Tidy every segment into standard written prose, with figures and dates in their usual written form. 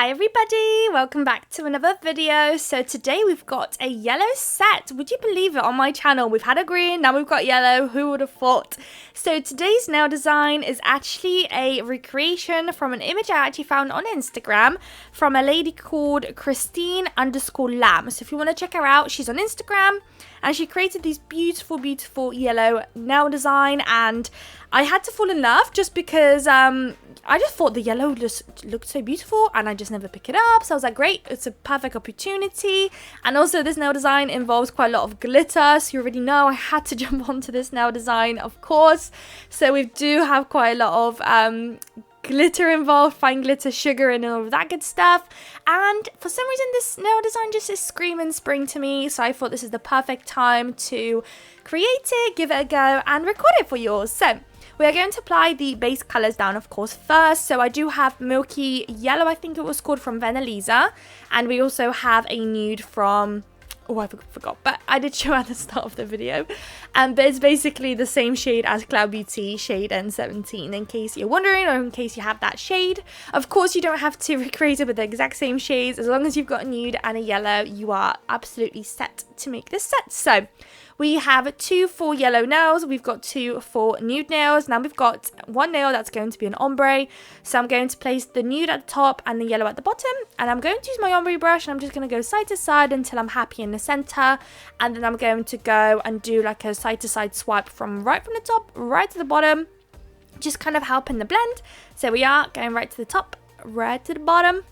Hi everybody, welcome back to another video. So today we've got a yellow set. Would you believe it, on my channel we've had a green, now we've got yellow, who would have thought? So today's nail design is actually a recreation from an image I actually found on Instagram from a lady called Christine_Lamb. So if you want to check her out, she's on Instagram and she created these beautiful yellow nail design, and I had to fall in love just because I just thought the yellow just looked so beautiful and I just never pick it up. So I was like, great, it's a perfect opportunity. And also this nail design involves quite a lot of glitter. So you already know I had to jump onto this nail design, of course. So we do have quite a lot of glitter involved, fine glitter, sugar and all of that good stuff. And for some reason this nail design just is screaming spring to me. So I thought this is the perfect time to create it, give it a go and record it for you all. So we are going to apply the base colours down, of course, first. So I do have Milky Yellow, I think it was called, from Venalisa. And we also have a nude from, oh, I forgot, but I did show at the start of the video. But it's basically the same shade as Cloud Beauty, shade N17, in case you're wondering, or in case you have that shade. Of course, you don't have to recreate it with the exact same shades. As long as you've got a nude and a yellow, you are absolutely set to make this set. So we have 2 full yellow nails, we've got 2 full nude nails. Now we've got one nail that's going to be an ombre. So I'm going to place the nude at the top and the yellow at the bottom. And I'm going to use my ombre brush and I'm just going to go side to side until I'm happy in the center. And then I'm going to go and do like a side to side swipe from the top, right to the bottom. Just kind of helping the blend. So we are going right to the top, right to the bottom.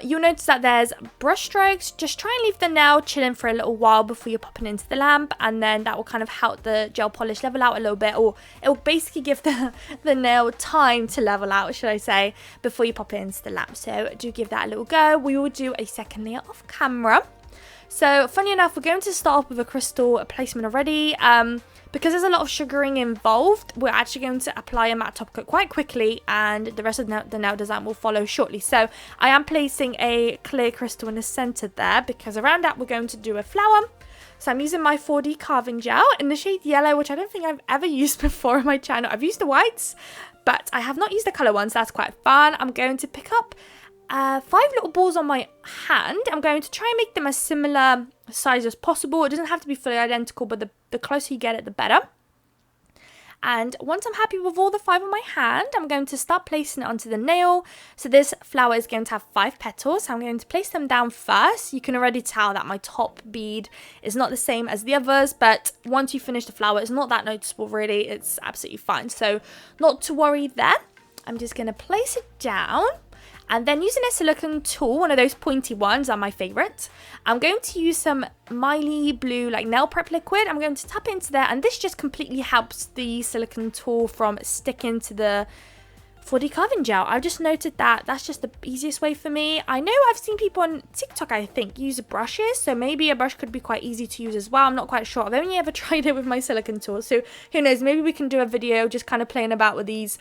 You'll notice that there's brush strokes. Just try and leave the nail chilling for a little while before you're popping into the lamp, and then that will kind of help the gel polish level out a little bit, or it will basically give the nail time to level out, should I say, before you pop it into the lamp. So do give that a little go. We will do a second layer off camera. So funny enough, we're going to start off with a crystal placement already. Because there's a lot of sugaring involved, we're actually going to apply a matte top coat quite quickly, and the rest of the nail design will follow shortly. So I am placing a clear crystal in the center there, because around that we're going to do a flower. So I'm using my 4D carving gel in the shade yellow, which I don't think I've ever used before on my channel. I've used the whites, but I have not used the color ones. That's quite fun. I'm going to pick up 5 little balls on my hand. I'm going to try and make them as similar size as possible. It doesn't have to be fully identical, but the closer you get it, the better. And once I'm happy with all the 5 on my hand, I'm going to start placing it onto the nail. So this flower is going to have 5 petals. So I'm going to place them down first. You can already tell that my top bead is not the same as the others, but once you finish the flower, it's not that noticeable really. It's absolutely fine. So not to worry there. I'm just going to place it down. And then using a silicone tool, one of those pointy ones are my favourite. I'm going to use some Miley Blue like nail prep liquid. I'm going to tap into there, and this just completely helps the silicone tool from sticking to the 4D carving gel. I just noted that that's just the easiest way for me. I know I've seen people on TikTok, I think, use brushes, so maybe a brush could be quite easy to use as well. I'm not quite sure. I've only ever tried it with my silicone tool, so who knows, maybe we can do a video just kind of playing about with these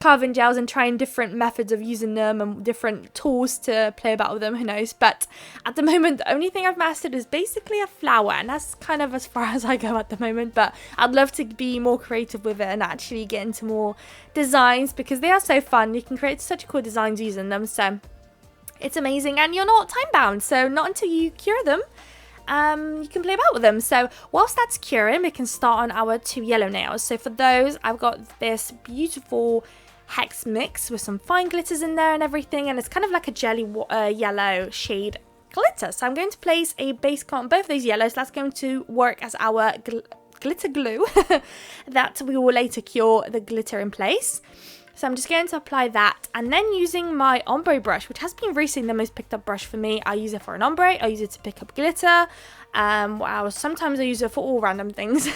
carving gels and trying different methods of using them and different tools to play about with them, who knows. But at the moment, the only thing I've mastered is basically a flower, and that's kind of as far as I go at the moment. But I'd love to be more creative with it and actually get into more designs, because they are so fun. You can create such cool designs using them, so it's amazing. And you're not time bound, so not until you cure them you can play about with them. So whilst that's curing, we can start on our 2 yellow nails. So for those, I've got this beautiful hex mix with some fine glitters in there and everything, and it's kind of like a jelly yellow shade glitter. So I'm going to place a base coat on both of these yellows. That's going to work as our glitter glue that we will later cure the glitter in place. So I'm just going to apply that, and then using my ombre brush, which has been recently the most picked up brush for me. I use it for an ombre, I use it to pick up glitter. Sometimes I use it for all random things.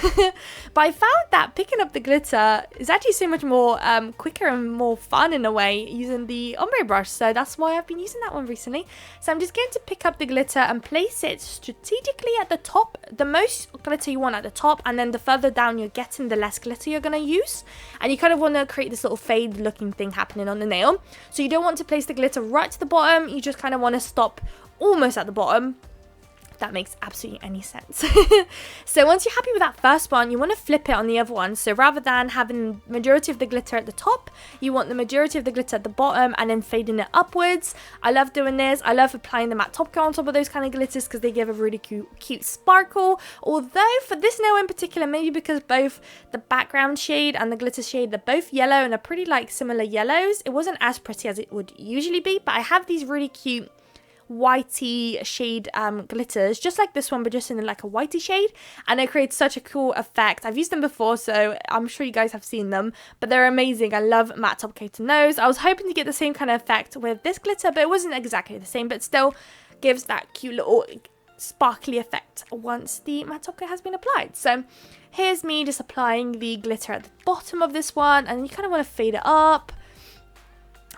But I found that picking up the glitter is actually so much more quicker and more fun in a way using the ombre brush. So that's why I've been using that one recently. So I'm just going to pick up the glitter and place it strategically at the top. The most glitter you want at the top, and then the further down you're getting, the less glitter you're going to use. And you kind of want to create this little fade looking thing happening on the nail. So you don't want to place the glitter right to the bottom. You just kind of want to stop almost at the bottom. that makes absolutely any sense. So once you're happy with that first one, you want to flip it on the other one. So rather than having majority of the glitter at the top, you want the majority of the glitter at the bottom and then fading it upwards. I love doing this. I love applying the matte top coat on top of those kind of glitters because they give a really cute sparkle. Although for this nail in particular, maybe because both the background shade and the glitter shade, they're both yellow and they're pretty like similar yellows, it wasn't as pretty as it would usually be. But I have these really cute whitey shade glitters just like this one, but just in like a whitey shade, and it creates such a cool effect. I've used them before, so I'm sure you guys have seen them, but they're amazing. I love matte top coating those. I was hoping to get the same kind of effect with this glitter, but it wasn't exactly the same, but still gives that cute little sparkly effect once the matte top coat has been applied. So here's me just applying the glitter at the bottom of this one, and you kind of want to fade it up.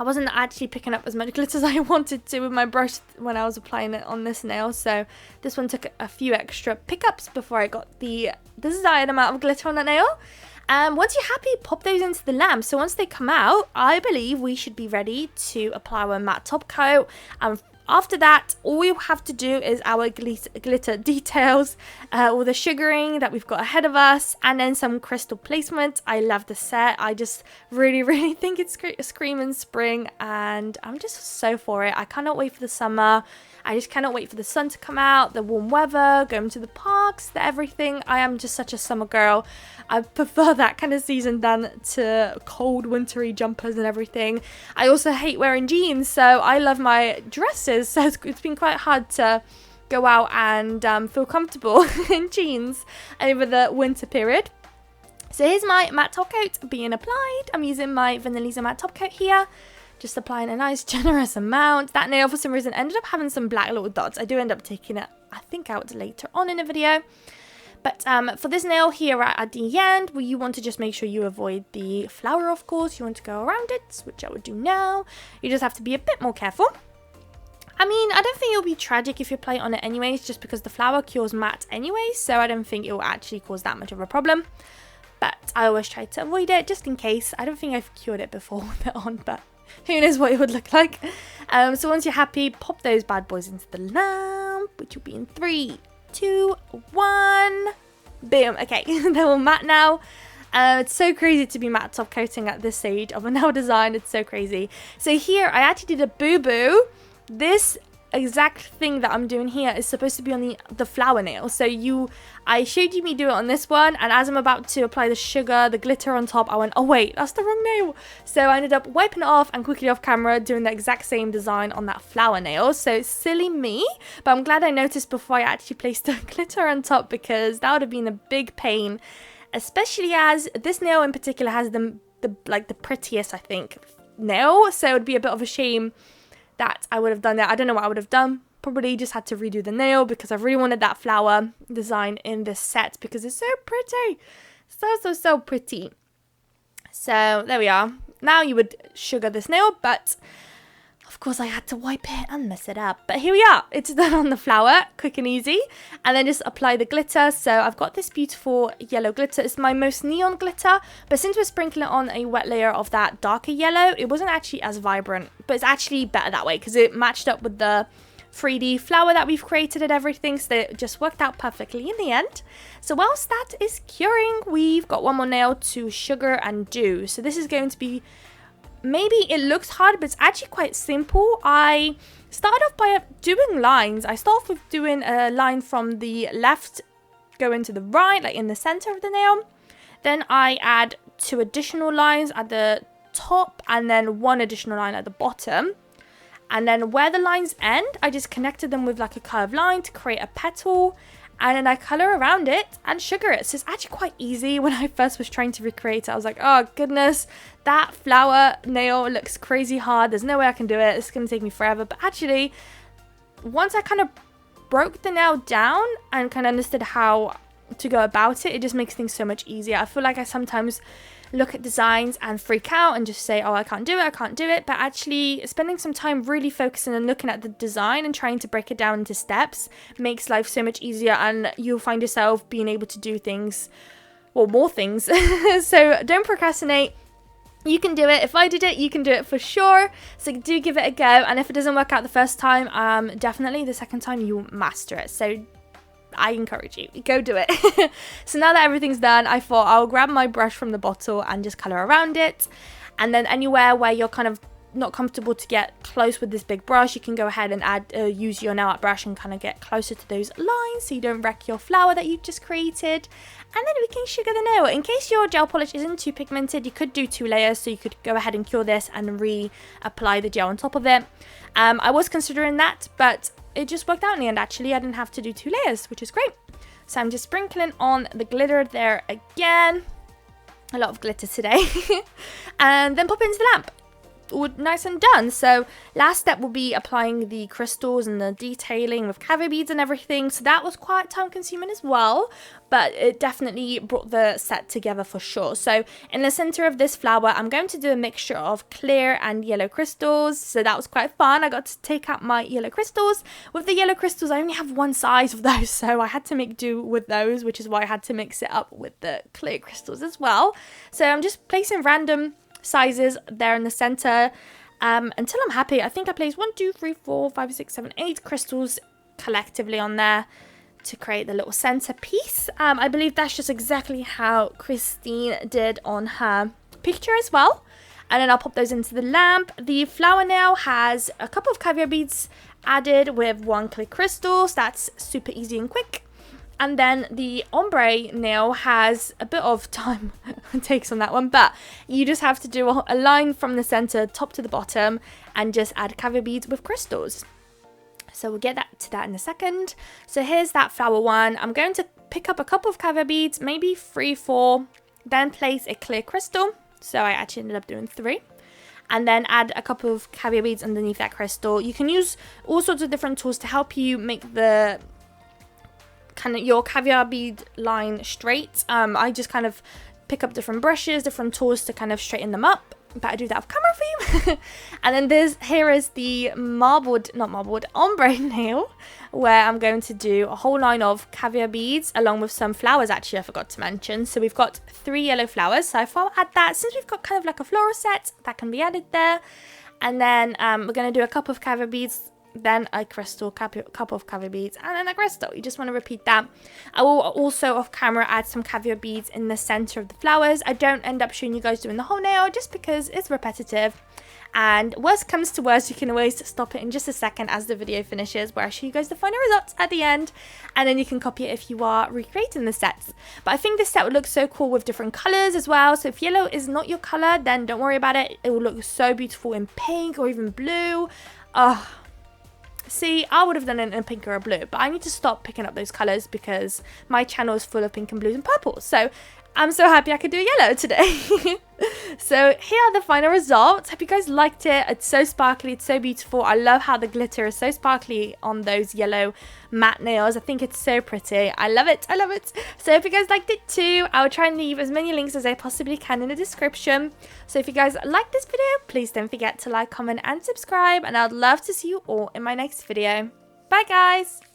I wasn't actually picking up as much glitter as I wanted to with my brush when I was applying it on this nail, so this one took a few extra pickups before I got the desired amount of glitter on that nail. And once you're happy, pop those into the lamp. So once they come out, I believe we should be ready to apply our matte top coat. And after that, all we have to do is our glitter details, all the sugaring that we've got ahead of us, and then some crystal placement. I love the set. I just really think it's screaming spring, and I'm just so for it. I cannot wait for the summer. I just cannot wait for the sun to come out, the warm weather, going to the parks, the everything. I am just such a summer girl. I prefer that kind of season than to cold, wintry jumpers and everything. I also hate wearing jeans, so I love my dresses. So it's been quite hard to go out and feel comfortable in jeans over the winter period. So here's my matte top coat being applied. I'm using my Venalisa matte top coat here. Just applying a nice generous amount. That nail for some reason ended up having some black little dots. I do end up taking it, I think, out later on in the video. But for this nail here at the end, well, you want to just make sure you avoid the flower, of course. You want to go around it, which I would do now. You just have to be a bit more careful. I mean, I don't think it'll be tragic if you apply it on it anyways, just because the flower cures matte anyway. So I don't think it will actually cause that much of a problem. But I always try to avoid it just in case. I don't think I've cured it before with it on, but who knows what it would look like. So once you're happy, pop those bad boys into the lamp, which will be in 3, 2, 1. Boom. Okay, they're all matte now. It's so crazy to be matte top coating at this stage of a nail design. It's so crazy. So here, I actually did a boo-boo. This exact thing that I'm doing here is supposed to be on the flower nail. So I showed you me do it on this one, and as I'm about to apply the sugar, the glitter on top, I went, oh wait, that's the wrong nail. So I ended up wiping it off and quickly off camera doing the exact same design on that flower nail. So silly me, but I'm glad I noticed before I actually placed the glitter on top, because that would have been a big pain, especially as this nail in particular has the prettiest, I think, nail. So it would be a bit of a shame that I would have done that. I don't know what I would have done. Probably just had to redo the nail, because I really wanted that flower design in this set because it's so pretty. So pretty. So there we are. Now you would sugar this nail, but of course I had to wipe it and mess it up. But here we are. It's done on the flower, quick and easy. And then just apply the glitter. So I've got this beautiful yellow glitter. It's my most neon glitter, but since we're sprinkling it on a wet layer of that darker yellow, it wasn't actually as vibrant, but it's actually better that way because it matched up with the 3D flower that we've created and everything, so it just worked out perfectly in the end. So whilst that is curing, we've got one more nail to sugar and do. So this is going to be, maybe it looks hard, but it's actually quite simple. I started off by doing lines. I start off with doing a line from the left going to the right, like in the center of the nail. Then I add 2 additional lines at the top and then 1 additional line at the bottom. And then where the lines end, I just connected them with like a curved line to create a petal. And then I colour around it and sugar it. So it's actually quite easy. When I first was trying to recreate it, I was like, oh goodness, that flower nail looks crazy hard. There's no way I can do it. It's going to take me forever. But actually, once I kind of broke the nail down and kind of understood how to go about it, it just makes things so much easier. I feel like I sometimes look at designs and freak out and just say, oh, I can't do it. But actually spending some time really focusing and looking at the design and trying to break it down into steps makes life so much easier, and you'll find yourself being able to do things, well, more things. So don't procrastinate. You can do it. If I did it, you can do it for sure. So do give it a go. And if it doesn't work out the first time, definitely the second time you'll master it. So I encourage you, go do it. So now that everything's done, I thought I'll grab my brush from the bottle and just color around it. And then anywhere where you're kind of not comfortable to get close with this big brush, you can go ahead and use your nail art brush and kind of get closer to those lines so you don't wreck your flower that you just created. And then we can sugar the nail. In case your gel polish isn't too pigmented, you could do 2 layers, so you could go ahead and cure this and reapply the gel on top of it. I was considering that, but it just worked out in the end. Actually, I didn't have to do 2 layers, which is great. So I'm just sprinkling on the glitter there again. A lot of glitter today. And then pop it into the lamp. All nice and done. So last step will be applying the crystals and the detailing with caviar beads and everything. So that was quite time consuming as well, but it definitely brought the set together for sure. So in the center of this flower, I'm going to do a mixture of clear and yellow crystals. So that was quite fun. I got to take out my yellow crystals. With the yellow crystals, I only have one size of those, so I had to make do with those, which is why I had to mix it up with the clear crystals as well. So I'm just placing random sizes there in the center until I'm happy. I think I placed 1, 2, 3, 4, 5, 6, 7, 8 crystals collectively on there to create the little center piece. I believe that's just exactly how Christine did on her picture as well. And then I'll pop those into the lamp. The flower now has a couple of caviar beads added with 1 clear crystal, so that's super easy and quick. And then the ombre nail has a bit of time it takes on that one, but you just have to do a line from the center top to the bottom and just add caviar beads with crystals. So we'll get to that in a second. So here's that flower one. I'm going to pick up a couple of caviar beads, maybe 3, 4, then place a clear crystal. So I actually ended up doing 3. And then add a couple of caviar beads underneath that crystal. You can use all sorts of different tools to help you make the kind of your caviar bead line straight. I just kind of pick up different brushes, different tools to kind of straighten them up, but I do that off camera for you. And then here is the ombre nail, where I'm going to do a whole line of caviar beads along with some flowers. Actually, I forgot to mention, so we've got 3 yellow flowers, so if I'll add that, since we've got kind of like a floral set, that can be added there. And then we're going to do a couple of caviar beads, then a crystal, couple of caviar beads, and then a crystal. You just want to repeat that. I will also off camera add some caviar beads in the center of the flowers. I don't end up showing you guys doing the whole nail just because it's repetitive, and worst comes to worst, you can always stop it in just a second as the video finishes, where I show you guys the final results at the end, and then you can copy it if you are recreating the sets. But I think this set would look so cool with different colors as well. So if yellow is not your color, then don't worry about it. It will look so beautiful in pink or even blue. See, I would have done it in pink or a blue, but I need to stop picking up those colours because my channel is full of pink and blues and purples. So I'm so happy I could do yellow today. So here are the final results. Hope you guys liked it. It's so sparkly. It's so beautiful. I love how the glitter is so sparkly on those yellow matte nails. I think it's so pretty. I love it. I love it. So if you guys liked it too, I'll try and leave as many links as I possibly can in the description. So if you guys like this video, please don't forget to like, comment and subscribe. And I'd love to see you all in my next video. Bye guys.